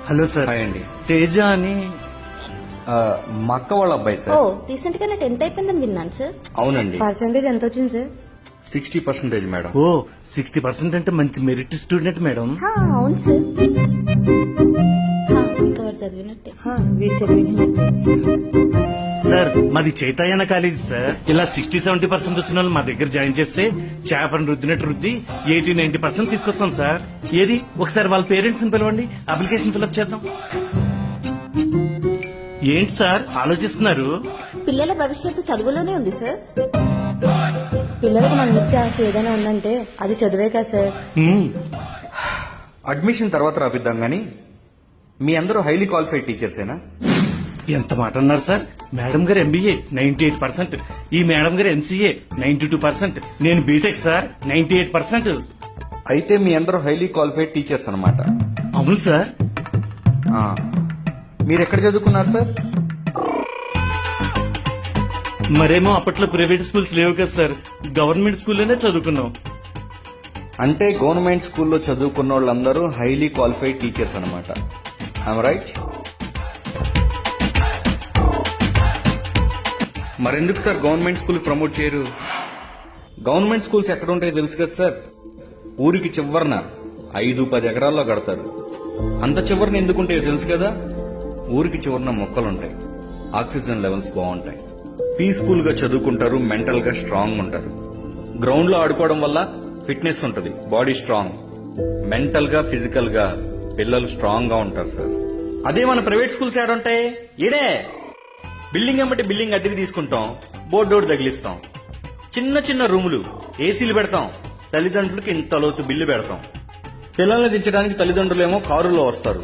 Hello sir. Hi అండి. తేజ అని మా అక్క వాళ్ళ అబ్బాయి ఓ సార్. రీసెంట్ గా 10th అయిపోయిందని విన్నాను సార్. అవునండి. పర్సెంటేజ్ ఎంత వచ్చింది సార్? 60% మేడం. ఓ 60% అంటే మంచి మెరిట్ స్టూడెంట్ మేడం. అవును సార్. ఇంకా వాడు చదివినట్టే. వీడు చదివించినట్టే. సార్ మాది చైతన్య కాలేజ్ సార్. ఇలా 60-70% వచ్చిన వాళ్ళు మా దగ్గర జాయిన్ చేస్తే చేపను రుద్దినట్టు రుద్ది 80-90% తీసుకొస్తాం సార్. ఏది ఒకసారి వాళ్ళ పేరెంట్స్ ని పిలవండి, అప్లికేషన్ ఫిల్అప్ చేద్దాం. ఏంటి సార్ ఆలోచిస్తున్నారు? పిల్లల భవిష్యత్తు చదువులోనే ఉంది సార్. పిల్లలకు మనం ఇచ్చే ఆస్తి ఏదైనా ఉందంటే అది చదివే కదా సార్. అడ్మిషన్ తర్వాత రాపిద్దాం గానీ మీ అందరూ హైలీ క్వాలిఫైడ్ టీచర్సేనా? ఎంత మాట అన్నారు సార్. మేడం గారు MBA 98%, ఈ మేడం గారు MCA 92%, నేను బీటెక్ సార్ 98%. అయితే మీ అందరూ హైలీ క్వాలిఫైడ్ టీచర్స్ అన్నమాట. అవును సార్. మీరు ఎక్కడ చదువుకున్నారు సార్? మరేమో అప్పట్లో ప్రైవేట్ స్కూల్స్ లేవు కదా సార్, గవర్నమెంట్ స్కూల్లోనే చదువుకున్నాం. అంటే గవర్నమెంట్ స్కూల్లో చదువుకున్న వాళ్ళందరూ హైలీ క్వాలిఫైడ్ టీచర్స్ అన్నమాట. I'm right? మరెందుకు సార్ గవర్నమెంట్ స్కూల్ ప్రమోట్ చేయరు? గవర్నమెంట్ స్కూల్స్ ఎక్కడ ఉంటాయో తెలుసు కదా సార్. ఊరికి చివరన 5-10 ఎకరాల్లో కడతారు. అంత చివరన ఎందుకుంటాయో తెలుసు కదా. ఊరికి చివరన మొక్కలుంటాయి, ఆక్సిజన్ లెవెల్స్ బాగుంటాయి, పీస్ఫుల్ గా చదువుకుంటారు, మెంటల్ గా స్ట్రాంగ్ ఉంటారు. గ్రౌండ్ లో ఆడుకోవడం వల్ల ఫిట్నెస్ ఉంటుంది, బాడీ స్ట్రాంగ్, మెంటల్ గా ఫిజికల్ గా పిల్లలు స్ట్రాంగ్ గా ఉంటారు సార్. అదే మన ప్రైవేట్ స్కూల్స్ ఏడుంటాయి? ఈడే బిల్డింగ్ ఎమ్మటి బిల్డింగ్ అద్దెకి తీసుకుంటాం, బోర్డు తగిలిస్తాం, చిన్న చిన్న రూములు, ఏసీలు పెడతాం, తల్లిదండ్రులకి ఇంత లోతు బిల్లు పెడతాం. పిల్లల్ని దించడానికి తల్లిదండ్రులేమో కారులో వస్తారు,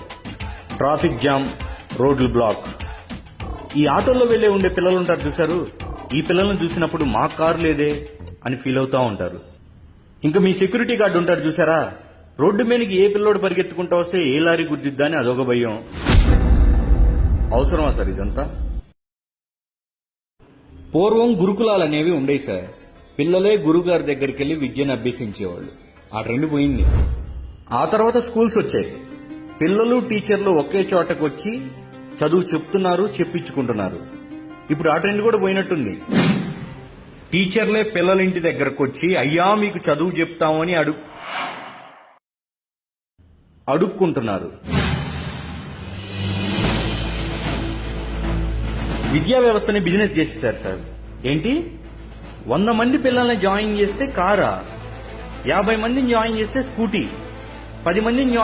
ట్రాఫిక్ జామ్, రోడ్లు బ్లాక్. ఈ ఆటోల్లో వెళ్లే ఉండే పిల్లలు ఉంటారు చూసారు, ఈ పిల్లలను చూసినప్పుడు మా కారు లేదే అని ఫీల్ అవుతా ఉంటారు. ఇంకా మీ సెక్యూరిటీ గార్డు ఉంటారు చూసారా, రోడ్డు మీదకి ఏ పిల్లోడు పరిగెత్తుకుంటూ వస్తే ఏ లారీ గుద్దిద్దా అని అదొక భయం. అవసరమా సార్ ఇదంతా? పూర్వం గురుకులాలు అనేవి ఉండేవి సార్. పిల్లలే గురుగారి దగ్గరికి వెళ్లి విద్యను అభ్యసించేవాళ్ళు. ఆ ట్రెండ్ పోయింది. ఆ తర్వాత స్కూల్స్ వచ్చాయి. పిల్లలు టీచర్లు ఒకే చోటకు వచ్చి చదువు చెప్తున్నారు, చెప్పించుకుంటున్నారు. ఇప్పుడు ఆ ట్రెండ్ కూడా పోయినట్టుంది. టీచర్లే పిల్లల ఇంటి దగ్గరకు వచ్చి అయ్యా మీకు చదువు చెప్తామని అడుక్కుంటున్నారు. విద్యా వ్యవస్థని బిజినెస్ చేసేసారు సార్. ఏంటి 100 మంది పిల్లల్ని జాయిన్ చేస్తే కారా, 50 మందిని జాయిన్ చేస్తే స్కూటీ, 10 మందిని